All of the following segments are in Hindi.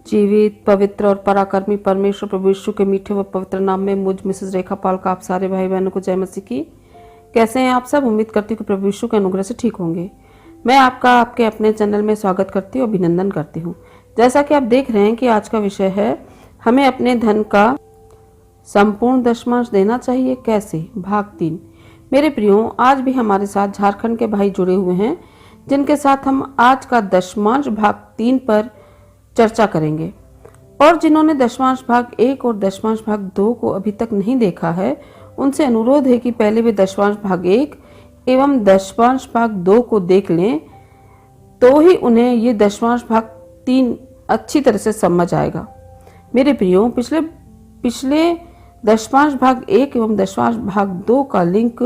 जीवित, पवित्र और पराक्रमी परमेश्वर प्रभु यीशु के मीठे व पवित्र नाम में मुझ मिसेस रेखा पाल का आप सारे भाई बहनों को जय मसीह की। कैसे हैं आप सब? उम्मीद करती हूँ कि प्रभु यीशु के अनुग्रह से ठीक होंगे। मैं आपका आपके अपने चैनल में स्वागत करती हूँ, अभिनंदन करती हूँ। जैसा कि आप देख रहे हैं कि आज का विषय है, हमें अपने धन का संपूर्ण दशमांश देना चाहिए कैसे, भाग 3। मेरे प्रियो, आज भी हमारे साथ झारखंड के भाई जुड़े हुए हैं, जिनके साथ हम आज का दशमांश भाग 3 पर चर्चा करेंगे। और जिन्होंने दशमांश भाग 1 और दशमांश भाग 2 को अभी तक नहीं देखा है, उनसे अनुरोध है कि पहले वे दशमांश भाग 1 एवं दशमांश भाग 2 को देख लें, तो ही उन्हें ये दशमांश भाग 3 अच्छी तरह से समझ आएगा। मेरे प्रियो, पिछले दशमांश भाग 1 एवं दशमांश भाग 2 का लिंक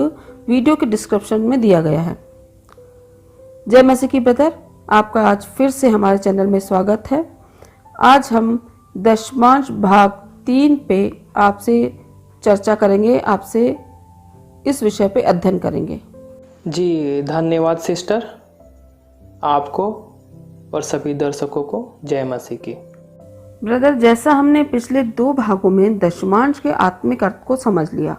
वीडियो के डिस्क्रिप्शन में दिया गया है। जय मसीह की ब्रदर, आपका आज फिर से हमारे चैनल में स्वागत है। आज हम दशमांश भाग 3 पे आपसे चर्चा करेंगे, आपसे इस विषय पे अध्ययन करेंगे। जी धन्यवाद सिस्टर, आपको और सभी दर्शकों को जय मसीह की। ब्रदर, जैसा हमने पिछले 2 भागों में दशमांश के आत्मिक अर्थ को समझ लिया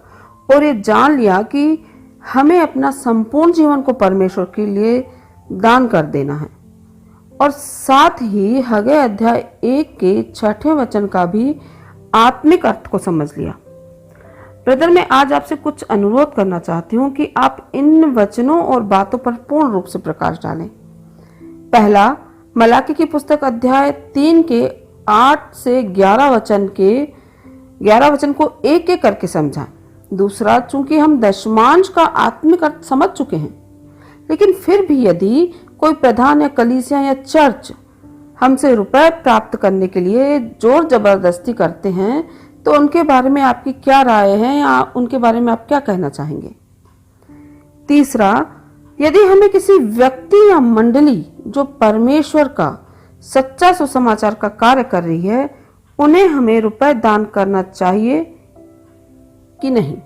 और ये जान लिया कि हमें अपना संपूर्ण जीवन को परमेश्वर के लिए दान कर देना है, और साथ ही हगै अध्याय 1 के 6वें वचन का भी आत्मिक अर्थ को समझ लिया। ब्रदर, मैं आज आपसे कुछ अनुरोध करना चाहती हूँ कि आप इन वचनों और बातों पर पूर्ण रूप से प्रकाश डालें। पहला, मलाकी की पुस्तक अध्याय 3 के 8 से 11 वचन को एक एक करके समझाएं। दूसरा, चूंकि हम दशमांश का आत्मिक अर्थ समझ चुके हैं, लेकिन फिर भी यदि कोई प्रधान या कलीसिया या चर्च हमसे रुपए प्राप्त करने के लिए जोर जबरदस्ती करते हैं, तो उनके बारे में आपकी क्या राय है या उनके बारे में आप क्या कहना चाहेंगे? तीसरा, यदि हमें किसी व्यक्ति या मंडली जो परमेश्वर का सच्चा सुसमाचार का कार्य कर रही है, उन्हें हमें रुपए दान करना चाहिए कि नहीं?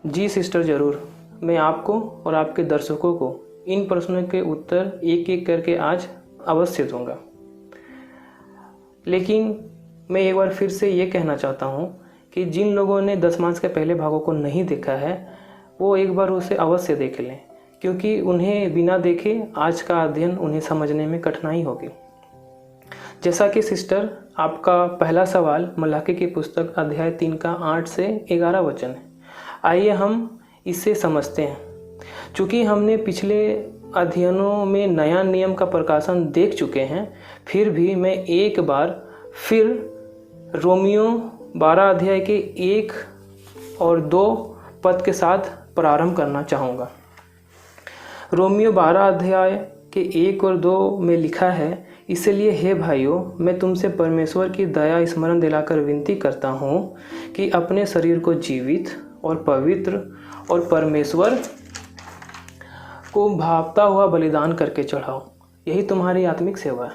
जी सिस्टर, जरूर। मैं आपको और आपके दर्शकों को इन प्रश्नों के उत्तर एक एक करके आज अवश्य दूंगा। लेकिन मैं एक बार फिर से ये कहना चाहता हूँ कि जिन लोगों ने दशमांश के पहले भागों को नहीं देखा है, वो एक बार उसे अवश्य देख लें, क्योंकि उन्हें बिना देखे आज का अध्ययन उन्हें समझने में कठिनाई होगी। जैसा कि सिस्टर, आपका पहला सवाल मलाकी की पुस्तक अध्याय 3 का 8 से 11 वचन है। आइए हम इसे समझते हैं। चूँकि हमने पिछले अध्ययनों में नया नियम का प्रकाशन देख चुके हैं, फिर भी मैं एक बार फिर रोमियो 12 अध्याय के 1 और 2 पद के साथ प्रारंभ करना चाहूँगा। रोमियो 12 अध्याय के 1 और 2 में लिखा है, इसलिए हे भाइयों, मैं तुमसे परमेश्वर की दया स्मरण दिलाकर विनती करता हूँ कि अपने शरीर को जीवित और पवित्र और परमेश्वर को भावता हुआ बलिदान करके चढ़ाओ, यही तुम्हारी आत्मिक सेवा है।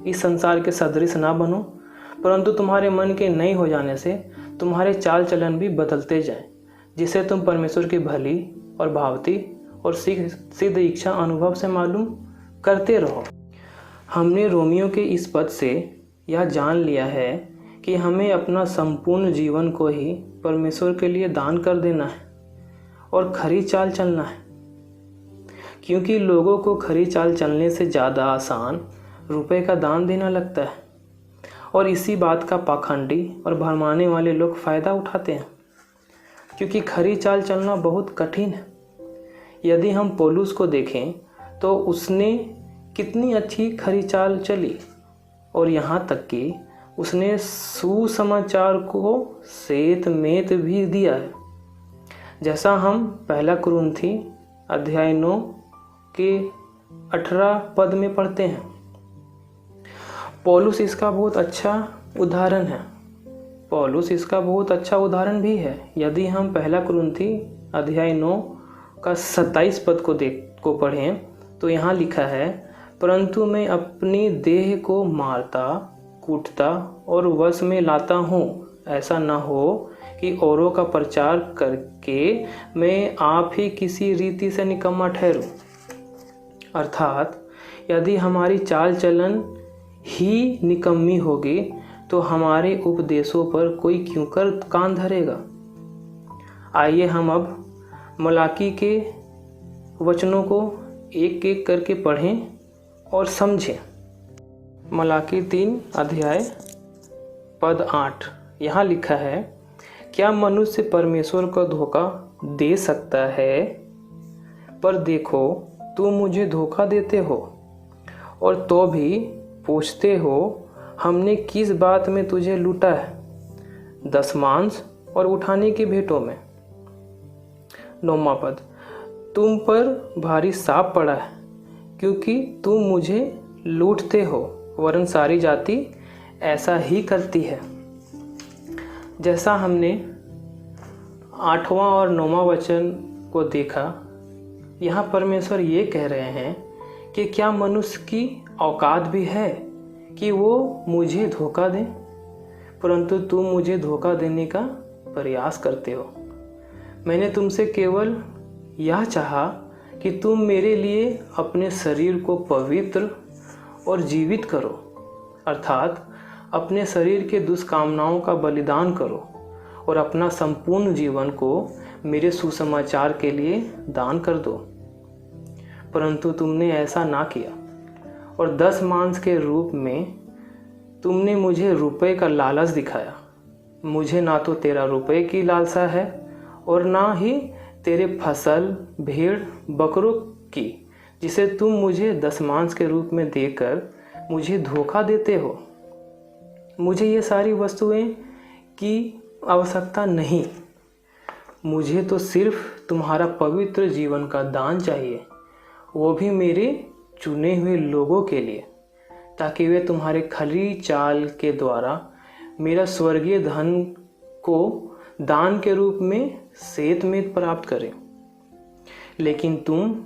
इस संसार के सदृश ना बनो, परंतु तुम्हारे मन के नए हो जाने से तुम्हारे चाल चलन भी बदलते जाएं, जिससे तुम परमेश्वर की भली और भावती और सिद्ध इच्छा अनुभव से मालूम करते रहो। हमने रोमियो के इस पद से यह जान लिया है कि हमें अपना संपूर्ण जीवन को ही परमेश्वर के लिए दान कर देना है और खरी चाल चलना है, क्योंकि लोगों को खरी चाल चलने से ज़्यादा आसान रुपए का दान देना लगता है, और इसी बात का पाखंडी और भरमाने वाले लोग फ़ायदा उठाते हैं, क्योंकि खरी चाल चलना बहुत कठिन है। यदि हम पौलुस को देखें तो उसने कितनी अच्छी खरी चाल चली, और यहाँ तक कि उसने सुसमाचार को सेत मेत भी दिया है, जैसा हम पहला कुरिन्थी अध्याय 9 के 18 पद में पढ़ते हैं। पौलुस इसका बहुत अच्छा उदाहरण भी है। यदि हम पहला कुरिन्थी अध्याय 9 का 27 पद को पढ़ें तो यहाँ लिखा है, परंतु मैं अपनी देह को मारता कूटता और वश में लाता हूँ, ऐसा न हो कि औरों का प्रचार करके मैं आप ही किसी रीति से निकम्मा ठहरूं। अर्थात यदि हमारी चाल चलन ही निकम्मी होगी तो हमारे उपदेशों पर कोई क्यों कर कान धरेगा। आइए हम अब मलाकी के वचनों को एक एक करके पढ़ें और समझें। मलाकी 3 अध्याय पद 8 यहाँ लिखा है, क्या मनुष्य परमेश्वर को धोखा दे सकता है? पर देखो तुम मुझे धोखा देते हो और तो भी पूछते हो हमने किस बात में तुझे लूटा है? दशमांश और उठाने की भेंटों में। 9वां पद, तुम पर भारी साप पड़ा है क्योंकि तुम मुझे लूटते हो, वरन सारी जाति ऐसा ही करती है। जैसा हमने 8वां और 9वां वचन को देखा, यहाँ परमेश्वर ये कह रहे हैं कि क्या मनुष्य की औकात भी है कि वो मुझे धोखा दें, परंतु तुम मुझे धोखा देने का प्रयास करते हो। मैंने तुमसे केवल यह चाहा कि तुम मेरे लिए अपने शरीर को पवित्र और जीवित करो, अर्थात अपने शरीर के दुष्कामनाओं का बलिदान करो और अपना संपूर्ण जीवन को मेरे सुसमाचार के लिए दान कर दो। परंतु तुमने ऐसा ना किया और दशमांश के रूप में तुमने मुझे रुपए का लालच दिखाया। मुझे ना तो तेरा रुपए की लालसा है और ना ही तेरे फसल भेड़ बकरों की, जिसे तुम मुझे दशमांश के रूप में देकर मुझे धोखा देते हो। मुझे ये सारी वस्तुएं की आवश्यकता नहीं, मुझे तो सिर्फ तुम्हारा पवित्र जीवन का दान चाहिए, वो भी मेरे चुने हुए लोगों के लिए, ताकि वे तुम्हारे खली चाल के द्वारा मेरा स्वर्गीय धन को दान के रूप में सेत में प्राप्त करें। लेकिन तुम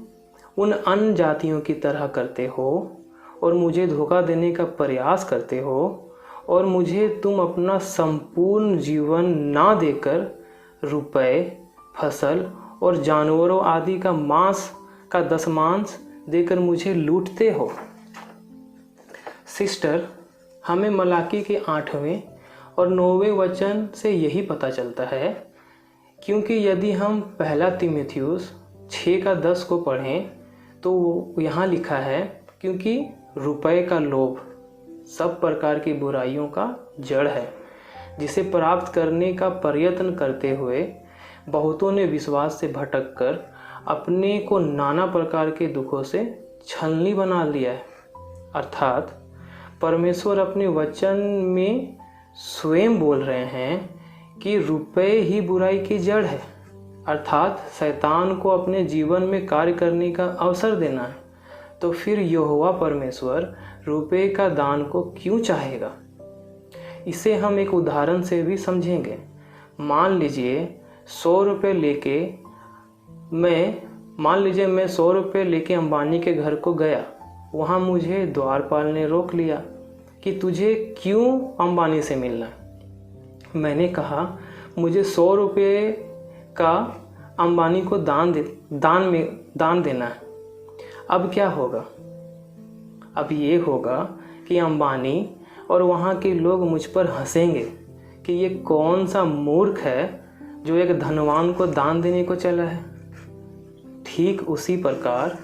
उन अन्य जातियों की तरह करते हो और मुझे धोखा देने का प्रयास करते हो, और मुझे तुम अपना संपूर्ण जीवन ना देकर रुपए, फसल और जानवरों आदि का मांस का दशमांश देकर मुझे लूटते हो। सिस्टर, हमें मलाकी के 8वें और 9वें वचन से यही पता चलता है, क्योंकि यदि हम 1 तीमुथियुस 6:10 को पढ़ें तो यहाँ लिखा है, क्योंकि रुपए का लोभ सब प्रकार की बुराइयों का जड़ है, जिसे प्राप्त करने का प्रयत्न करते हुए बहुतों ने विश्वास से भटककर अपने को नाना प्रकार के दुखों से छलनी बना लिया है। अर्थात परमेश्वर अपने वचन में स्वयं बोल रहे हैं कि रुपए ही बुराई की जड़ है, अर्थात शैतान को अपने जीवन में कार्य करने का अवसर देना है। तो फिर यहोवा परमेश्वर रुपए का दान को क्यों चाहेगा? इसे हम एक उदाहरण से भी समझेंगे। मान लीजिए मैं 100 रुपये लेके अंबानी के घर को गया। वहाँ मुझे द्वारपाल ने रोक लिया कि तुझे क्यों अंबानी से मिलना है। मैंने कहा मुझे 100 रुपये का अंबानी को दान देना है। अब क्या होगा? अब ये होगा कि अंबानी और वहाँ के लोग मुझ पर हंसेंगे कि ये कौन सा मूर्ख है जो एक धनवान को दान देने को चला है। ठीक उसी प्रकार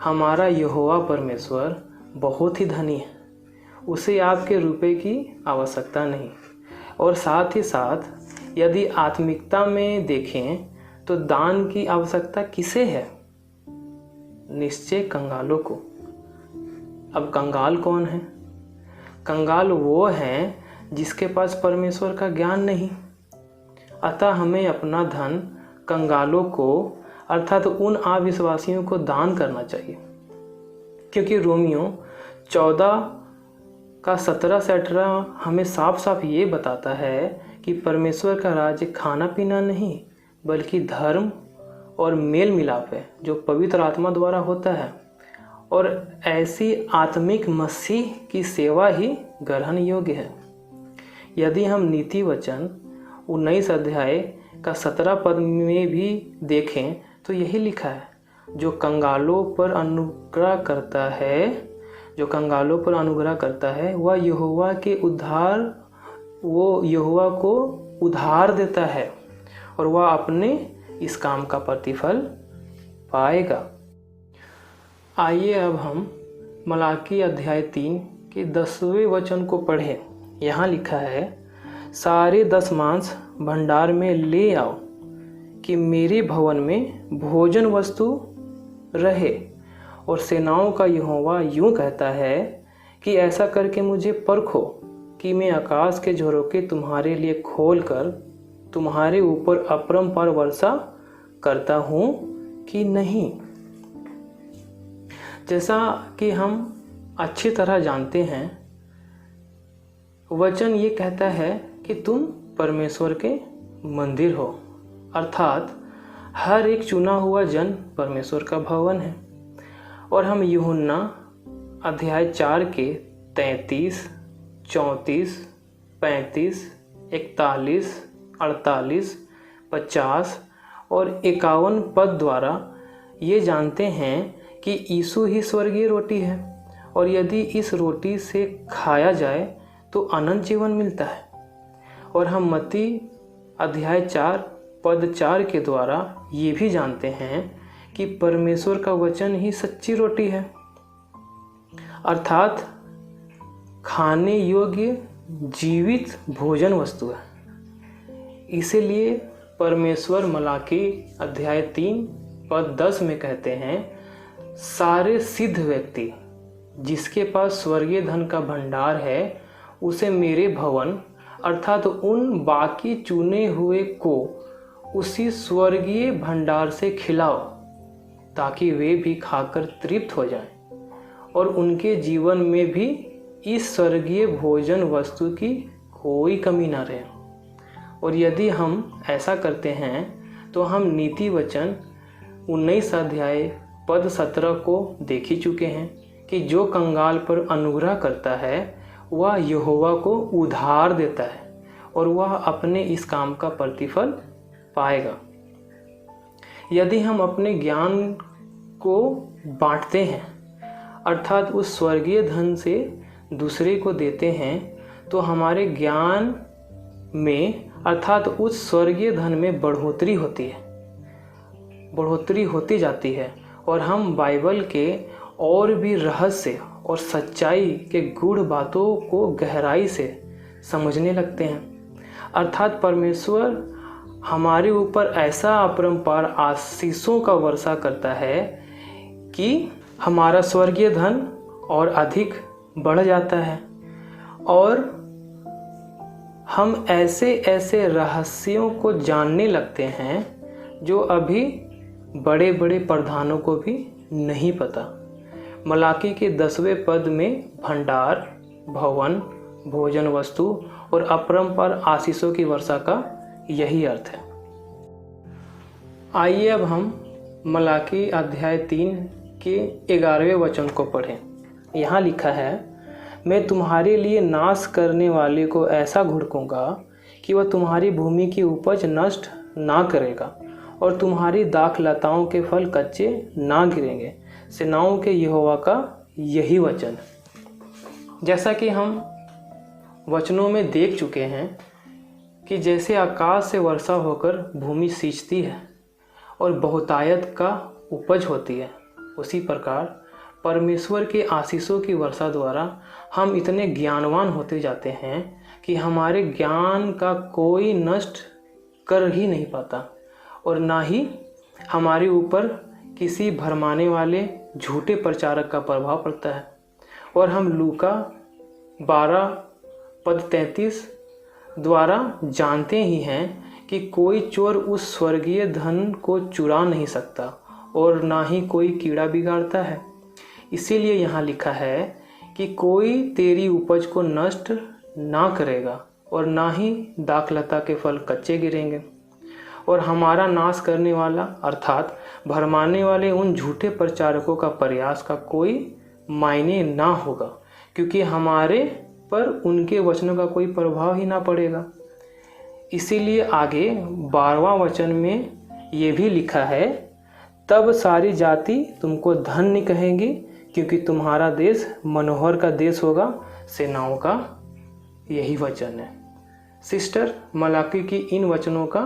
हमारा यहोवा परमेश्वर बहुत ही धनी है, उसे आपके रुपए की आवश्यकता नहीं। और साथ ही साथ यदि आत्मिकता में देखें तो दान की आवश्यकता किसे है? निश्चय कंगालों को। अब कंगाल कौन है? कंगाल वो हैं जिसके पास परमेश्वर का ज्ञान नहीं। अतः हमें अपना धन कंगालों को अर्थात उन अविश्वासियों को दान करना चाहिए, क्योंकि रोमियो 14:17-18 हमें साफ साफ ये बताता है कि परमेश्वर का राज्य खाना पीना नहीं बल्कि धर्म और मेल मिलाप है, जो पवित्र आत्मा द्वारा होता है। और ऐसी आत्मिक मसीह की सेवा ही ग्रहण योग्य है। यदि हम नीति वचन 19 अध्याय का 17 पद में भी देखें तो यही लिखा है, जो कंगालों पर अनुग्रह करता है जो कंगालों पर अनुग्रह करता है, वह यहोवा को उधार देता है और वह अपने इस काम का प्रतिफल पाएगा। आइए अब हम मलाकी अध्याय 3 के 10वें वचन को पढ़ें। यहाँ लिखा है, सारे 10 मांस भंडार में ले आओ कि मेरे भवन में भोजन वस्तु रहे। और सेनाओं का यहोवा यूं कहता है कि ऐसा करके मुझे परखो कि मैं आकाश के झरोखे तुम्हारे लिए खोलकर तुम्हारे ऊपर अपरंपार वर्षा करता हूँ कि नहीं। जैसा कि हम अच्छी तरह जानते हैं, वचन ये कहता है कि तुम परमेश्वर के मंदिर हो, अर्थात हर एक चुना हुआ जन परमेश्वर का भवन है। और हम यूहन्ना अध्याय 4 के 33, 34, 35, 41, 48, 50 और 51 पद द्वारा ये जानते हैं कि यीशु ही स्वर्गीय रोटी है, और यदि इस रोटी से खाया जाए तो अनंत जीवन मिलता है। और हम मत्ती अध्याय 4 पद 4 के द्वारा ये भी जानते हैं कि परमेश्वर का वचन ही सच्ची रोटी है, अर्थात खाने योग्य जीवित भोजन वस्तु है। इसीलिए परमेश्वर मलाकी अध्याय 3 पद 10 में कहते हैं, सारे सिद्ध व्यक्ति जिसके पास स्वर्गीय धन का भंडार है उसे मेरे भवन अर्थात उन बाकी चुने हुए को उसी स्वर्गीय भंडार से खिलाओ, ताकि वे भी खाकर तृप्त हो जाएं और उनके जीवन में भी इस स्वर्गीय भोजन वस्तु की कोई कमी ना रहे। और यदि हम ऐसा करते हैं तो हम नीति वचन 19 अध्याय पद 17 को देख ही चुके हैं कि जो कंगाल पर अनुग्रह करता है वह यहोवा को उधार देता है और वह अपने इस काम का प्रतिफल पाएगा। यदि हम अपने ज्ञान को बांटते हैं अर्थात उस स्वर्गीय धन से दूसरे को देते हैं तो हमारे ज्ञान में अर्थात उस स्वर्गीय धन में बढ़ोतरी होती जाती है और हम बाइबल के और भी रहस्य और सच्चाई के गूढ़ बातों को गहराई से समझने लगते हैं। अर्थात परमेश्वर हमारे ऊपर ऐसा अपरंपार आशीषों का वर्षा करता है कि हमारा स्वर्गीय धन और अधिक बढ़ जाता है और हम ऐसे ऐसे रहस्यों को जानने लगते हैं जो अभी बड़े बड़े प्रधानों को भी नहीं पता। मलाकी के 10वें पद में भंडार, भवन, भोजन वस्तु और अपरंपार आशीषों की वर्षा का यही अर्थ है। आइए अब हम मलाकी अध्याय 3 के 11वें वचन को पढ़ें। यहाँ लिखा है, मैं तुम्हारे लिए नाश करने वाले को ऐसा घुड़कूंगा कि वह तुम्हारी भूमि की उपज नष्ट ना करेगा और तुम्हारी दाख लताओं के फल कच्चे ना गिरेंगे। सेनाओं के यहोवा का यही वचन है। जैसा कि हम वचनों में देख चुके हैं कि जैसे आकाश से वर्षा होकर भूमि सींचती है और बहुतायत का उपज होती है, उसी प्रकार परमेश्वर के आशीषों की वर्षा द्वारा हम इतने ज्ञानवान होते जाते हैं कि हमारे ज्ञान का कोई नष्ट कर ही नहीं पाता और ना ही हमारे ऊपर किसी भरमाने वाले झूठे प्रचारक का प्रभाव पड़ता है। और हम लूका 12 पद 33 द्वारा जानते ही हैं कि कोई चोर उस स्वर्गीय धन को चुरा नहीं सकता और ना ही कोई कीड़ा बिगाड़ता है। इसीलिए यहाँ लिखा है कि कोई तेरी उपज को नष्ट ना करेगा और ना ही दाखलता के फल कच्चे गिरेंगे। और हमारा नाश करने वाला अर्थात भरमाने वाले उन झूठे प्रचारकों का प्रयास का कोई मायने ना होगा, क्योंकि हमारे पर उनके वचनों का कोई प्रभाव ही ना पड़ेगा। इसीलिए आगे 12वां वचन में ये भी लिखा है, तब सारी जाति तुमको धन्य कहेंगी क्योंकि तुम्हारा देश मनोहर का देश होगा, सेनाओं का। यही वचन है सिस्टर। मलाकी की इन वचनों का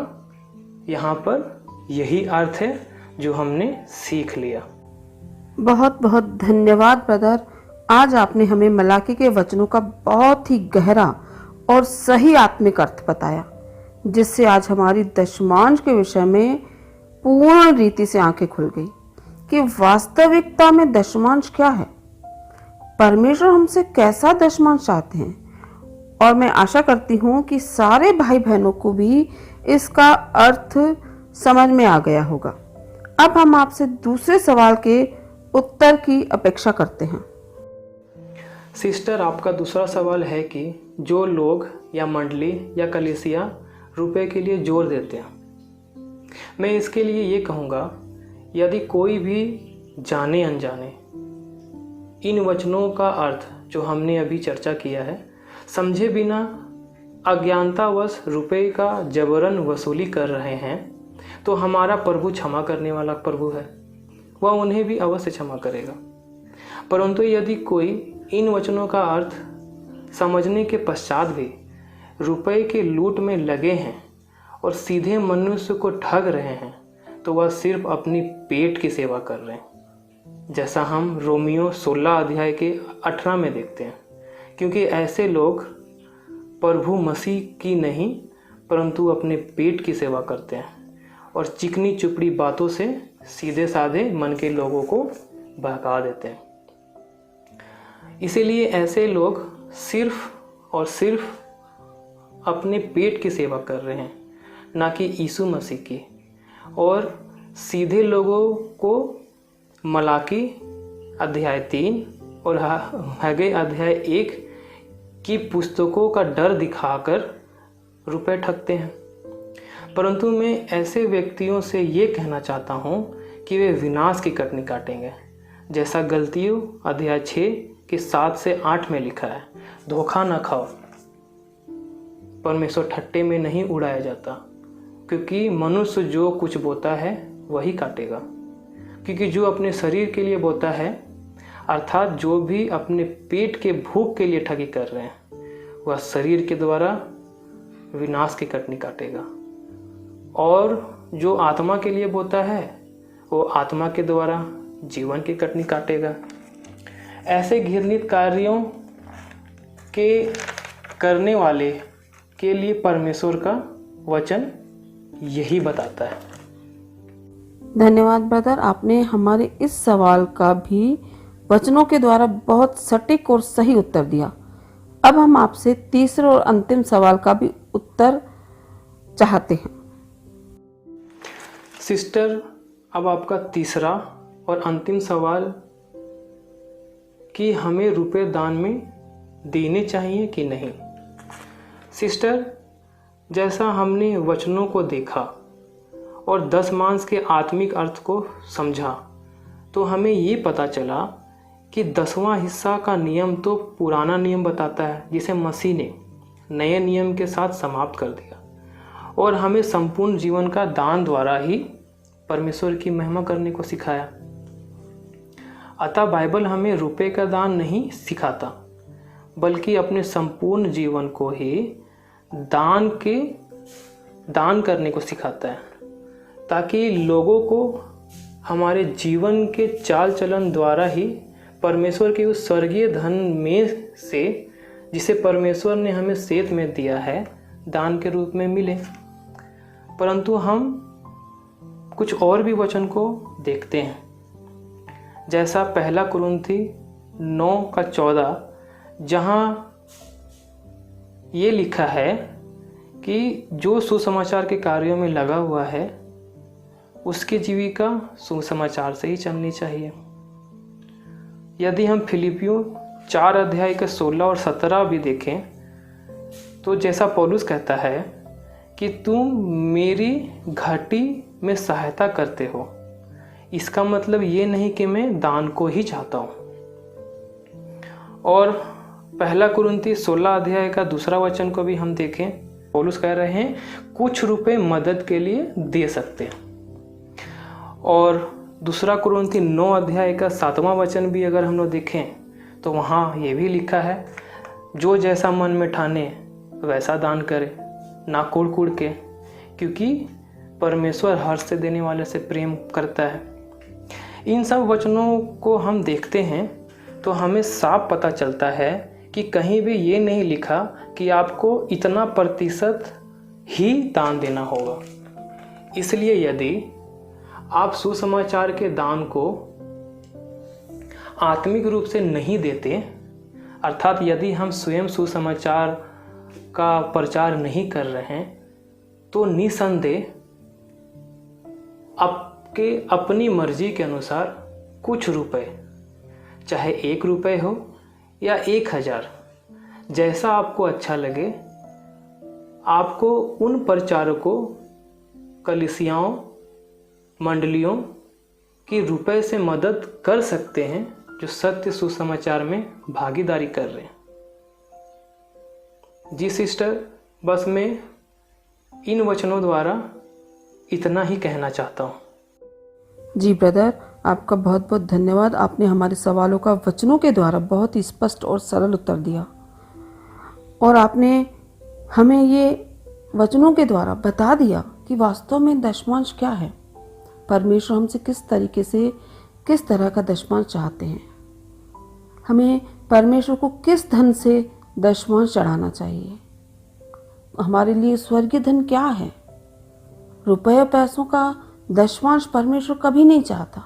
यहाँ पर यही अर्थ है जो हमने सीख लिया। बहुत बहुत धन्यवाद ब्रदर। आज आपने हमें मलाकी के वचनों का बहुत ही गहरा और सही आत्मिक अर्थ बताया, जिससे आज हमारी दशमांश के विषय में पूर्ण रीति से आंखें खुल गई कि वास्तविकता में दशमांश क्या है, परमेश्वर हमसे कैसा दशमांश चाहते हैं। और मैं आशा करती हूँ कि सारे भाई बहनों को भी इसका अर्थ समझ में आ गया होगा। अब हम आपसे दूसरे सवाल के उत्तर की अपेक्षा करते हैं। सिस्टर, आपका दूसरा सवाल है कि जो लोग या मंडली या कलीसिया रुपए के लिए जोर देते हैं, मैं इसके लिए ये कहूँगा, यदि कोई भी जाने अनजाने इन वचनों का अर्थ जो हमने अभी चर्चा किया है समझे बिना अज्ञानतावश रुपए का जबरन वसूली कर रहे हैं, तो हमारा प्रभु क्षमा करने वाला प्रभु है, वह उन्हें भी अवश्य क्षमा करेगा। परंतु यदि कोई इन वचनों का अर्थ समझने के पश्चात भी रुपए के लूट में लगे हैं और सीधे मनुष्य को ठग रहे हैं, तो वह सिर्फ अपनी पेट की सेवा कर रहे हैं, जैसा हम रोमियो 16 अध्याय के 18 में देखते हैं। क्योंकि ऐसे लोग प्रभु मसीह की नहीं परंतु अपने पेट की सेवा करते हैं और चिकनी चुपड़ी बातों से सीधे साधे मन के लोगों को बहका देते हैं। इसीलिए ऐसे लोग सिर्फ और सिर्फ अपने पेट की सेवा कर रहे हैं, ना कि यीशु मसीह की। और सीधे लोगों को मलाकी अध्याय 3 और हग्गै अध्याय 1 की पुस्तकों का डर दिखाकर रुपए ठगते हैं। परंतु मैं ऐसे व्यक्तियों से ये कहना चाहता हूँ कि वे विनाश की कटनी काटेंगे, जैसा गलतियों अध्याय 6 के 7 से 8 में लिखा है। धोखा न खाओ, परमेश्वर ठट्टे में नहीं उड़ाया जाता, क्योंकि मनुष्य जो कुछ बोता है वही काटेगा। क्योंकि जो अपने शरीर के लिए बोता है, अर्थात जो भी अपने पेट के भूख के लिए ठगी कर रहे हैं, वह शरीर के द्वारा विनाश की कटनी काटेगा। और जो आत्मा के लिए बोता है, वो आत्मा के द्वारा जीवन की कटनी काटेगा। ऐसे घृणित कार्यों के करने वाले के लिए परमेश्वर का वचन यही बताता है। धन्यवाद ब्रदर, आपने हमारे इस सवाल का भी वचनों के द्वारा बहुत सटीक और सही उत्तर दिया। अब हम आपसे तीसरे और अंतिम सवाल का भी उत्तर चाहते हैं। सिस्टर, अब आपका तीसरा और अंतिम सवाल कि हमें रुपए दान में देने चाहिए कि नहीं। सिस्टर, जैसा हमने वचनों को देखा और दशमांश के आत्मिक अर्थ को समझा, तो हमें ये पता चला कि 10वां हिस्सा का नियम तो पुराना नियम बताता है, जिसे मसीह ने नए नियम के साथ समाप्त कर दिया और हमें संपूर्ण जीवन का दान द्वारा ही परमेश्वर की महिमा करने को सिखाया। अतः बाइबल हमें रुपए का दान नहीं सिखाता, बल्कि अपने संपूर्ण जीवन को ही दान करने को सिखाता है, ताकि लोगों को हमारे जीवन के चाल चलन द्वारा ही परमेश्वर के उस स्वर्गीय धन में से, जिसे परमेश्वर ने हमें सेत में दिया है, दान के रूप में मिले। परंतु हम कुछ और भी वचन को देखते हैं, जैसा 1 कुरिन्थी 9:14, जहाँ ये लिखा है कि जो सुसमाचार के कार्यों में लगा हुआ है, उसकी जीविका सुसमाचार से ही चलनी चाहिए। यदि हम फिलिपियों 4 अध्याय के 16 और 17 भी देखें, तो जैसा पौलुस कहता है कि तुम मेरी घाटी में सहायता करते हो। इसका मतलब ये नहीं कि मैं दान को ही चाहता हूँ। और 1 कुरिन्थी 16 अध्याय का 2 वचन को भी हम देखें, पौलुस कह रहे हैं कुछ रुपए मदद के लिए दे सकते हैं। और दूसरा कुरिन्थी 9 अध्याय का 7वां वचन भी अगर हम लोग देखें तो वहाँ ये भी लिखा है, जो जैसा मन में ठाने वैसा दान करे, ना कुड़ के, क्योंकि परमेश्वर हर्ष से देने वाले से प्रेम करता है। इन सब वचनों को हम देखते हैं तो हमें साफ पता चलता है कि कहीं भी ये नहीं लिखा कि आपको इतना प्रतिशत ही दान देना होगा। इसलिए यदि आप सुसमाचार के दान को आत्मिक रूप से नहीं देते, अर्थात यदि हम स्वयं सुसमाचार का प्रचार नहीं कर रहे हैं, तो निसंदेह आपके अपनी मर्जी के अनुसार कुछ रुपए, चाहे 1 रुपये हो या 1000, जैसा आपको अच्छा लगे, आपको उन प्रचारकों, कलीसियाओं, मंडलियों की रुपए से मदद कर सकते हैं जो सत्य सुसमाचार में भागीदारी कर रहे हैं। जी सिस्टर, बस मैं इन वचनों द्वारा इतना ही कहना चाहता हूँ। जी ब्रदर, आपका बहुत बहुत धन्यवाद। आपने हमारे सवालों का वचनों के द्वारा बहुत ही स्पष्ट और सरल उत्तर दिया, और आपने हमें ये वचनों के द्वारा बता दिया कि वास्तव में दशमांश क्या है, परमेश्वर हमसे किस तरीके से, किस तरह का दशमांश चाहते हैं, हमें परमेश्वर को किस धन से दशमांश चढ़ाना चाहिए, हमारे लिए स्वर्गीय धन क्या है। रुपये पैसों का दशमांश परमेश्वर कभी नहीं चाहता,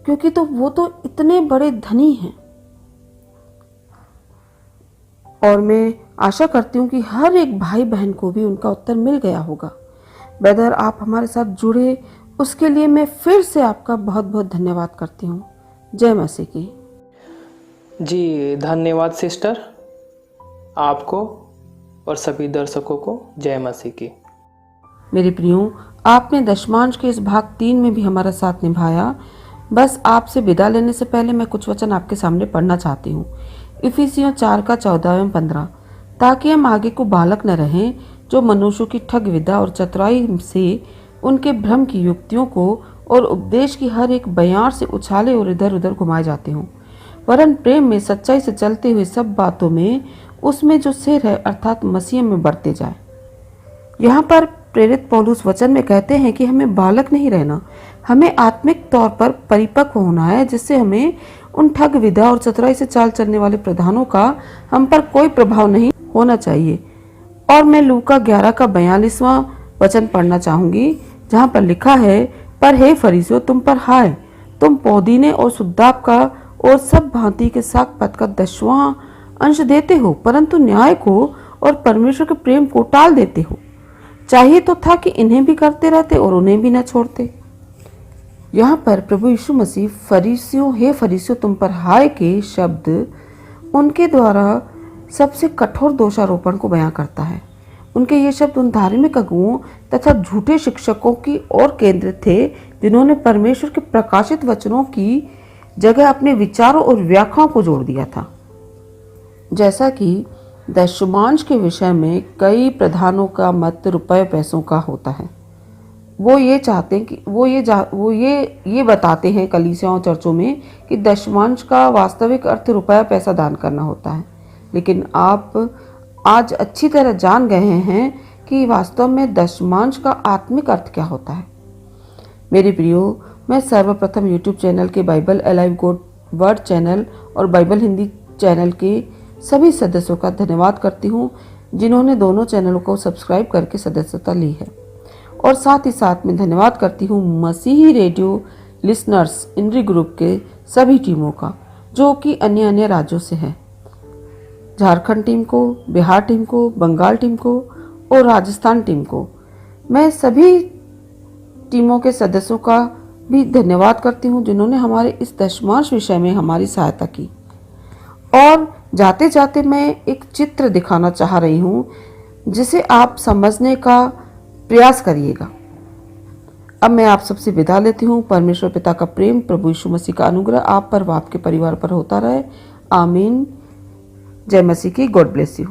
क्योंकि तो वो तो इतने बड़े धनी हैं। और मैं आशा करती हूँ कि हर एक भाई बहन को भी उनका उत्तर मिल गया होगा। ब्रदर, आप हमारे साथ जुड़े उसके लिए मैं फिर से आपका बहुत बहुत धन्यवाद करती हूँ। जय मसीह की। जी धन्यवाद सिस्टर, आपको और सभी दर्शकों को जय मसीह की। मेरे प्रियो, आपने दशमांश के इस भाग 3 में भी हमारा साथ निभाया। बस आपसे विदा लेने से पहले मैं कुछ वचन आपके सामने पढ़ना चाहती हूँ। इफिसियों 4 का 14 एवं 15, ताकि हम आगे को बालक न रहें जो मनुष्यों की ठग विद्या और चतुराई से उनके भ्रम की युक्तियों को और उपदेश की हर एक बयान से उछाले और इधर उधर घुमाए जाते हों, वरन प्रेम में सच्चाई से चलते हुए सब बातों में उसमें जो सिर है अर्थात मसीह में बढ़ते जाए। यहाँ पर प्रेरित पौलुस वचन में कहते हैं कि हमें बालक नहीं रहना, हमें आत्मिक तौर पर परिपक्व होना है, जिससे हमें उन ठग विद्या और चतुराई से चाल चलने वाले प्रधानों का हम पर कोई प्रभाव नहीं होना चाहिए। और मैं लूका 11 का 42वां वचन पढ़ना चाहूंगी, जहाँ पर लिखा है, पर हे फरीसियों, तुम पर हाय, तुम पौदीने और सुद्दाप का और सब भांति के साग पत का 10वां अंश देते हो, परंतु न्याय को और परमेश्वर के प्रेम को टाल देते हो। चाहिए तो था कि इन्हें भी करते रहते और उन्हें भी न छोड़ते। यहाँ पर प्रभु यीशु मसीह फरीसियों, हे फरीसियों तुम पर हाय के शब्द उनके द्वारा सबसे कठोर दोषारोपण को बयां करता है। उनके ये शब्द उन धार्मिक अगुओं तथा झूठे शिक्षकों की ओर केंद्रित थे, जिन्होंने परमेश्वर के प्रकाशित वचनों की जगह अपने विचारों और व्याख्याओं को जोड़ दिया था। जैसा कि दशमांश के विषय में कई प्रधानों का मत रुपए पैसों का होता है। वो ये चाहते हैं कि वो ये बताते हैं कलीसियाओं चर्चों में कि दशमांश का वास्तविक अर्थ रुपया पैसा दान करना होता है, लेकिन आप आज अच्छी तरह जान गए हैं कि वास्तव में दशमांश का आत्मिक अर्थ क्या होता है। मेरे प्रियो, मैं सर्वप्रथम यूट्यूब चैनल के Bible alive God word channel और बाइबल हिंदी चैनल के सभी सदस्यों का धन्यवाद करती हूँ, जिन्होंने दोनों चैनलों को सब्सक्राइब करके सदस्यता ली है। और साथ ही साथ मैं धन्यवाद करती हूँ मसीही रेडियो लिसनर्स इंद्री ग्रुप के सभी टीमों का, जो कि अन्य अन्य राज्यों से है, झारखंड टीम को, बिहार टीम को, बंगाल टीम को और राजस्थान टीम को। मैं सभी टीमों के सदस्यों का भी धन्यवाद करती हूँ, जिन्होंने हमारे इस दशमांश विषय में हमारी सहायता की। और जाते जाते मैं एक चित्र दिखाना चाह रही हूँ, जिसे आप समझने का प्रयास करिएगा। अब मैं आप सबसे विदा लेती हूँ। परमेश्वर पिता का प्रेम, प्रभु यीशु मसीह का अनुग्रह आप पर व आपके परिवार पर होता रहे। आमीन। जय मसीह की। God bless you.